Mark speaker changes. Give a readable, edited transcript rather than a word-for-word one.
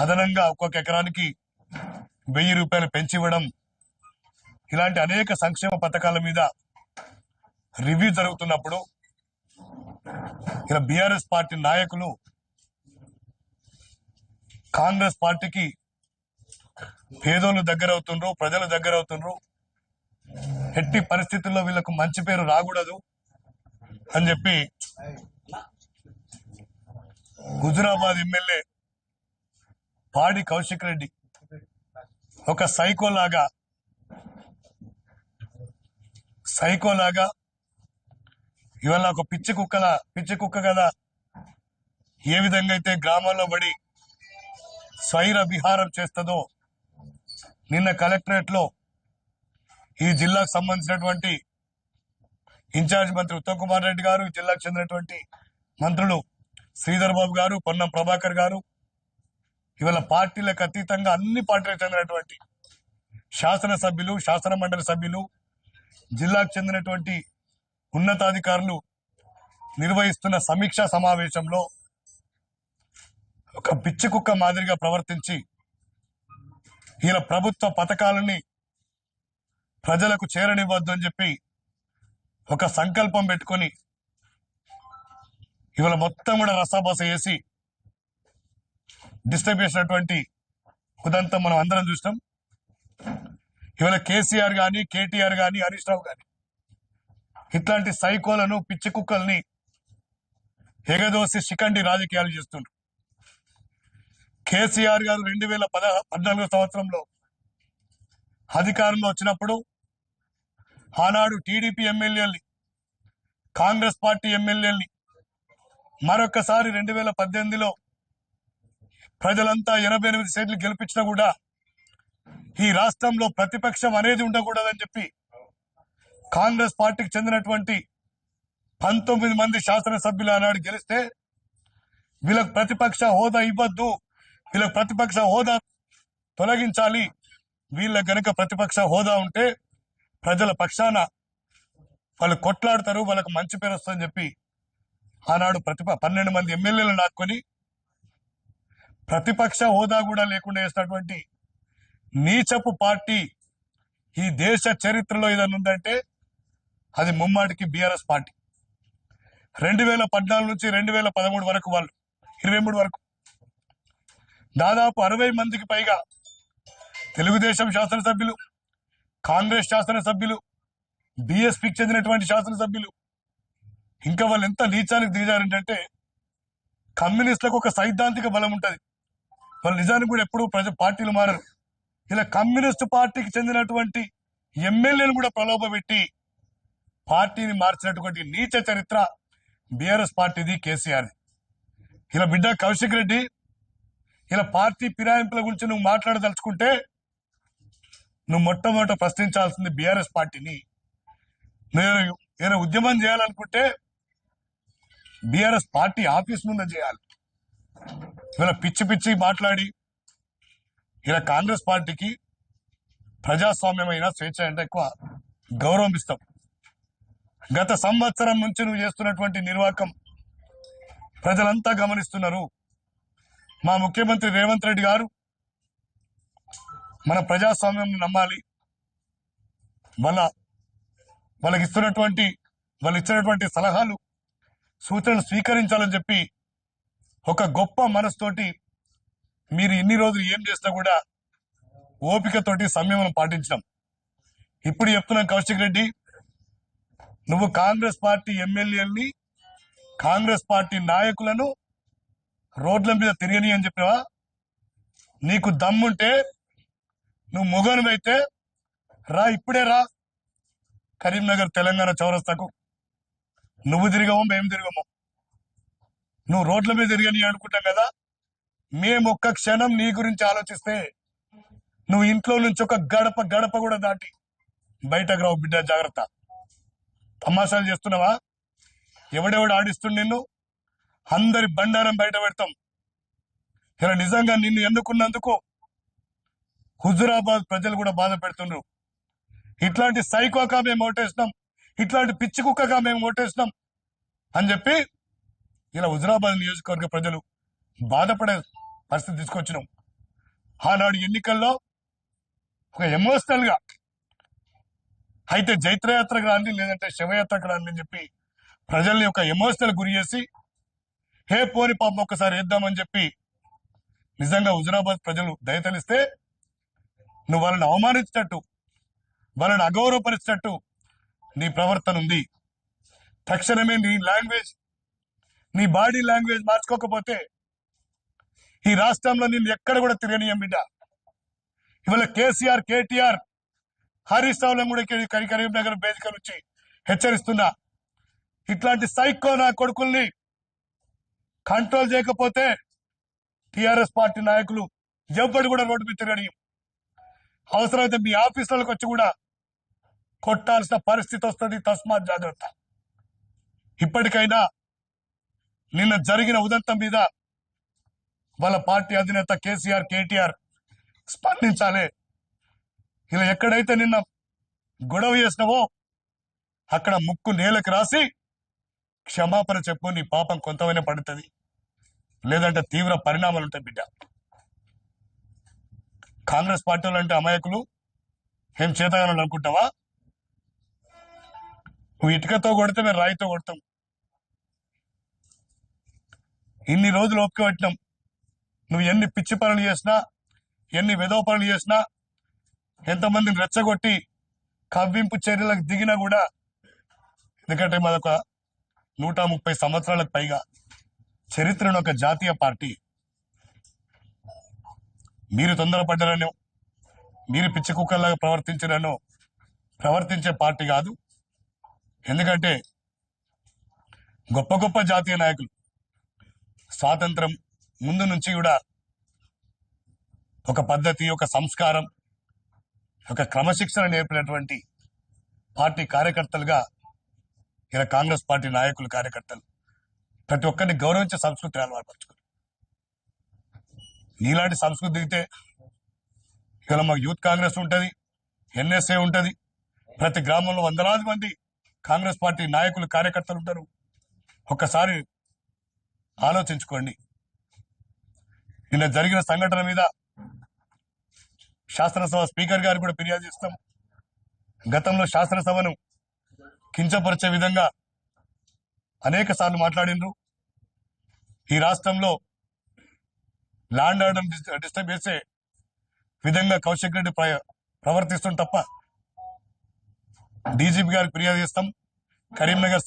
Speaker 1: అదనంగా ఒక్కొక్క ఎకరానికి 1000 రూపాయలు పెంచి ఇవ్వడం, ఇలాంటి అనేక సంక్షేమ పథకాల మీద రివ్యూ జరుగుతున్నప్పుడు ఇలా బీఆర్ఎస్ పార్టీ నాయకులు కాంగ్రెస్ పార్టీకి పేదోళ్ళు దగ్గర అవుతుండ్రు, ప్రజలు దగ్గర అవుతుండ్రు, ఎట్టి పరిస్థితుల్లో వీళ్ళకు మంచి పేరు రాకూడదు అని చెప్పి హుజురాబాద్ ఎమ్మెల్యే పాడి కౌశిక్ రెడ్డి ఒక సైకోలాగా ఇవాళ ఒక పిచ్చి కుక్క కదా ఏ విధంగా అయితే గ్రామాల్లో పడి స్వైర విహారం చేస్తుందో నిన్న కలెక్టరేట్ లో ఈ జిల్లాకు సంబంధించినటువంటి ఇన్ఛార్జ్ మంత్రి ఉత్తమ్ కుమార్ రెడ్డి గారు, జిల్లాకు చెందినటువంటి మంత్రులు శ్రీధర్ బాబు గారు, పొన్నం ప్రభాకర్ గారు, ఇవాళ పార్టీలకు అతీతంగా అన్ని పార్టీలకు చెందినటువంటి శాసనసభ్యులు, శాసన మండలి సభ్యులు, జిల్లాకు చెందినటువంటి ఉన్నతాధికారులు నిర్వహిస్తున్న సమీక్షా సమావేశంలో ఒక పిచ్చి కుక్క మాదిరిగా ప్రవర్తించి ఈయన ప్రభుత్వ పథకాలని ప్రజలకు చేరనివ్వద్దు అని చెప్పి ఒక సంకల్పం పెట్టుకొని ఇవాళ మొత్తం కూడా రసాబస వేసి డిస్టర్బ్ చేసినటువంటి ఉదంతం మనం అందరం చూసినాం. ఇవాళ కేసీఆర్ గాని, కేటీఆర్ గాని, హరీష్ రావు గాని ఇట్లాంటి సైకోలను, పిచ్చి కుక్కల్ని ఎగదోసి శిఖండి రాజకీయాలు చేస్తుండ్రు. కేసీఆర్ గారు 2014 సంవత్సరంలో అధికారంలో వచ్చినప్పుడు ఆనాడు టీడీపీ ఎమ్మెల్యేల్ని, కాంగ్రెస్ పార్టీ ఎమ్మెల్యేల్ని మరొకసారి 2018లో ప్రజలంతా 88 సీట్లు గెలిపించినా కూడా ఈ రాష్ట్రంలో ప్రతిపక్షం అనేది ఉండకూడదని చెప్పి కాంగ్రెస్ పార్టీకి చెందినటువంటి 19 మంది శాసనసభ్యులు ఆనాడు గెలిస్తే వీళ్ళకు ప్రతిపక్ష హోదా ఇవ్వద్దు, వీళ్ళకి ప్రతిపక్ష హోదా తొలగించాలి, వీళ్ళకి గనక ప్రతిపక్ష హోదా ఉంటే ప్రజల పక్షాన వాళ్ళు కొట్లాడతారు, వాళ్ళకు మంచి పేరు వస్తుందని చెప్పి ఆనాడు 12 మంది ఎమ్మెల్యేలు నాటుకొని ప్రతిపక్ష హోదా కూడా లేకుండా చేసినటువంటి నీచపు పార్టీ ఈ దేశ చరిత్రలో ఏదైనా ఉందంటే అది ముమ్మాటికి బీఆర్ఎస్ పార్టీ. 2014 నుంచి 2013 వరకు, వాళ్ళు 23 వరకు దాదాపు 60 మందికి పైగా తెలుగుదేశం శాసనసభ్యులు, కాంగ్రెస్ శాసనసభ్యులు, బీఎస్పీకి చెందినటువంటి శాసనసభ్యులు, ఇంకా వాళ్ళు ఎంత నీచానికి దిగారంటే కమ్యూనిస్టులకు ఒక సైద్ధాంతిక బలం ఉంటుంది, వాళ్ళు నిజానికి కూడా ఎప్పుడూ పార్టీలు మారరు. ఇలా కమ్యూనిస్టు పార్టీకి చెందినటువంటి ఎమ్మెల్యేలు కూడా ప్రలోభపెట్టి పార్టీని మార్చినటువంటి నీచ చరిత్ర బీఆర్ఎస్ పార్టీది, కేసీఆర్ది. ఇలా బిడ్డ కౌశిక్ రెడ్డి, ఇలా పార్టీ ఫిరాయింపుల గురించి నువ్వు మాట్లాడదలుచుకుంటే నువ్వు మొట్టమొదట ప్రశ్నించాల్సింది బీఆర్ఎస్ పార్టీని. నేను ఏదైనా ఉద్యమం చేయాలనుకుంటే బీఆర్ఎస్ పార్టీ ఆఫీస్ ముందు చేయాలి. ఇలా పిచ్చి మాట్లాడి ఇలా కాంగ్రెస్ పార్టీకి ప్రజాస్వామ్యమైన స్వేచ్ఛ అంటే ఎక్కువ గౌరవం ఇస్తాం. గత సంవత్సరం నుంచి నువ్వు చేస్తున్నటువంటి నిర్వాకం ప్రజలంతా గమనిస్తున్నారు. మా ముఖ్యమంత్రి రేవంత్ రెడ్డి గారు మన ప్రజాస్వామ్యం నమ్మాలి, వాళ్ళకి వాళ్ళు ఇచ్చినటువంటి సలహాలు, సూచనలు స్వీకరించాలని చెప్పి ఒక గొప్ప మనసుతోటి మీరు ఇన్ని రోజులు ఏం చేసినా కూడా ఓపికతోటి సంయమనం పాటించడం. ఇప్పుడు చెప్తున్నాం కౌశిక్ రెడ్డి, నువ్వు కాంగ్రెస్ పార్టీ ఎమ్మెల్యేలని, కాంగ్రెస్ పార్టీ నాయకులను రోడ్ల మీద తిరగని అని చెప్పినావా? నీకు దమ్ముంటే నువ్వు మొగనువైతే ఇప్పుడే రా కరీంనగర్ తెలంగాణ చౌరస్తాకు. నువ్వు తిరగమో మేము తిరగమో, నువ్వు రోడ్ల మీద తిరగని అనుకుంటాం కదా. మేము ఒక్క క్షణం నీ గురించి ఆలోచిస్తే నువ్వు ఇంట్లో నుంచి ఒక గడప కూడా దాటి బయటకు రావు బిడ్డ, జాగ్రత్త. తమాషాలు చేస్తున్నావా? ఎవడెవడు ఆడిస్తుండు నిన్ను? అందరి బండారం బయట పెడతాం. ఇలా నిజంగా నిన్ను ఎన్నుకున్నందుకు హుజురాబాద్ ప్రజలు కూడా బాధ పెడుతున్నారు. ఇట్లాంటి సైకోగా మేము ఓటేసినాం, ఇట్లాంటి పిచ్చి కుక్కగా మేము ఓటేసినాం అని చెప్పి ఇలా హుజురాబాద్ నియోజకవర్గ ప్రజలు బాధపడే పరిస్థితి తీసుకొచ్చినాం. ఆనాడు ఎన్నికల్లో ఒక ఎమోషనల్ గా అయితే జైత్రయాత్రకు రాండి లేదంటే శివయాత్రకు రాండి అని చెప్పి ప్రజల్ని ఒక ఎమోషనల్ గురి చేసి హే పోని పాపం ఒక్కసారి వేద్దామని చెప్పి నిజంగా హుజురాబాద్ ప్రజలు దయతలిస్తే నువ్వు వాళ్ళని అవమానించినట్టు వాళ్ళని అగౌరవపరిచినట్టు నీ ప్రవర్తన ఉంది. తక్షణమే నీ లాంగ్వేజ్, నీ బాడీ లాంగ్వేజ్ మార్చుకోకపోతే ఈ రాష్ట్రంలో నిన్ను ఎక్కడ కూడా తిరగనీయం బిడ్డ. ఇవాళ కేసీఆర్, కేటీఆర్, హరీష్ రావులను కూడా కరీంనగర్ వేదిక నుంచి హెచ్చరిస్తున్నా, ఇట్లాంటి సైకో నా కొడుకుల్ని కంట్రోల్ చేయకపోతే టిఆర్ఎస్ పార్టీ నాయకులు ఎవ్వరు కూడా రోడ్డు మీద తిరగనీయం. అవసరమైతే మీ ఆఫీసులకు వచ్చి కూడా కొట్టాల్సిన పరిస్థితి వస్తుంది. తస్మాత్ జాగ్రత్త. ఇప్పటికైనా నిన్న జరిగిన ఉదంతం మీద వాళ్ళ పార్టీ అధినేత కేసీఆర్, కేటీఆర్ స్పందించాలి. ఇలా ఎక్కడైతే నిన్న గొడవ చేసినావో అక్కడ ముక్కు నేలకు రాసి క్షమాపణ చెప్పు. నీ పాపం కొంతమైనా పడుతుంది, లేదంటే తీవ్ర పరిణామాలు ఉంటాయి బిడ్డ. కాంగ్రెస్ పార్టీ అంటే అమాయకులు ఏం చేతగానని అనుకుంటావా? నువ్వు ఇటుకతో కొడితే మేము రాయితో కొడతాం. ఇన్ని రోజులు ఓపిక పెట్టినాం. నువ్వు ఎన్ని పిచ్చి పనులు చేసినా, ఎన్ని వెధవ పనులు చేసినా, ఎంతమందిని రెచ్చగొట్టి కవ్వింపు చర్యలకు దిగినా కూడా, ఎందుకంటే మాదొక 130 సంవత్సరాలకు పైగా చరిత్రను ఒక జాతీయ పార్టీ. మీరు తొందరపడ్డారనో, మీరు పిచ్చి కుక్కల్లాగా ప్రవర్తించారనో ప్రవర్తించే పార్టీ కాదు. ఎందుకంటే గొప్ప గొప్ప జాతీయ నాయకులు స్వాతంత్రం ముందు నుంచి కూడా ఒక పద్ధతి, ఒక సంస్కారం, ఒక క్రమశిక్షణ నేర్పినటువంటి పార్టీ కార్యకర్తలుగా ఇలా కాంగ్రెస్ పార్టీ నాయకులు, కార్యకర్తలు ప్రతి ఒక్కరిని గౌరవించే సంస్కృతిని అలవాటుపరుచుకున్నారు. నీలాంటి సంస్కృతి దిగితే ఇవాళ మాకు యూత్ కాంగ్రెస్ ఉంటుంది, ఎన్ఎస్ఏ ఉంటుంది. ప్రతి గ్రామంలో వందలాది మంది కాంగ్రెస్ పార్టీ నాయకులు, కార్యకర్తలు ఉంటారు. ఒక్కసారి ఆలోచించుకోండి. నిన్న జరిగిన సంఘటన మీద శాసనసభ స్పీకర్ గారు కూడా ఫిర్యాదు చేస్తాం. గతంలో శాసనసభను కించపరిచే విధంగా అనేక సార్లు మాట్లాడినరు. ఈ రాష్ట్రంలో ల్యాండ్ ఆర్డర్ డిస్టర్బ్ చేసే విధంగా కౌశిక్ రెడ్డి ప్రవర్తిస్తుంది తప్ప డీజీపీ గారికి ఫిర్యాదు చేస్తాం. కరీంనగర్